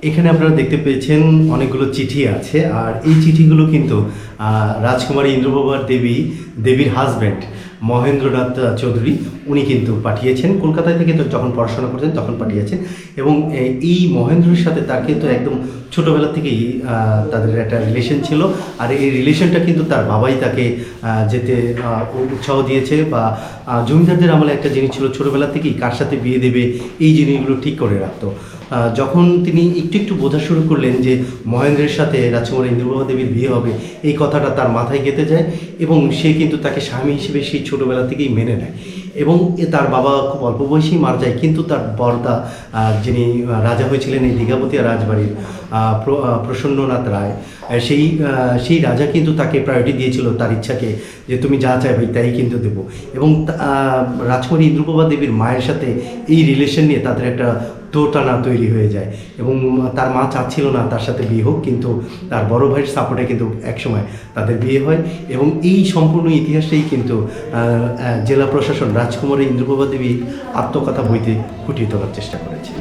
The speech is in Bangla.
এখানে আপনারা দেখতে পেয়েছেন অনেকগুলো চিঠি আছে, আর এই চিঠিগুলো কিন্তু রাজকুমারী ইন্দ্রপ্রভার দেবীর হাজব্যান্ড মহেন্দ্রনাথ চৌধুরী উনি কিন্তু পাঠিয়েছেন কলকাতায় থেকে, তো যখন পড়াশোনা করতেন তখন পাঠিয়েছেন। এবং এই মহেন্দ্রের সাথে তাকে তো একদম ছোটোবেলা থেকেই তাদের একটা রিলেশন ছিল, আর এই রিলেশনটা কিন্তু তার বাবাই তাকে যেতে উৎসাহ দিয়েছে, বা জমিদারদের আমলে একটা জিনিস ছিল ছোটোবেলা থেকেই কার সাথে বিয়ে দেবে এই জিনিসগুলো ঠিক করে রাখতো। যখন তিনি একটু একটু বোঝা শুরু করলেন যে মহেন্দ্রের সাথে রাজকুমারী ইন্দ্রপ্রভা দেবীর বিয়ে হবে, এই কথাটা তার মাথায় গেঁথে যায় এবং সে কিন্তু তাকে স্বামী হিসেবে সেই ছোটোবেলা থেকেই মেনে নেয়। এবং তার বাবা খুব অল্প বয়সেই মারা যায়, কিন্তু তার বরদা যিনি রাজা হয়েছিলেন এই দীঘাপতিয়া রাজবাড়ির প্রসন্ননাথ রায়, সেই রাজা কিন্তু তাকে প্রায়োরিটি দিয়েছিল তার ইচ্ছাকে, যে তুমি যা চাইবে তাই কিন্তু দেবো। এবং রাজকুমারী ইন্দ্রপ্রভা দেবীর মায়ের সাথে এই রিলেশন নিয়ে তাদের একটা দোটানা তৈরি হয়ে যায়, এবং তার মা চাচ্ছিল না তার সাথে বিয়ে হোক, কিন্তু তার বড় ভাইয়ের সাপোর্টে কিন্তু একসময় তাদের বিয়ে হয়। এবং এই সম্পূর্ণ ইতিহাসটাই কিন্তু জেলা প্রশাসন রাজকুমারী ইন্দ্রপ্রভা দেবী আত্মকথা বইতে ফুটিয়ে তোলার চেষ্টা করেছে।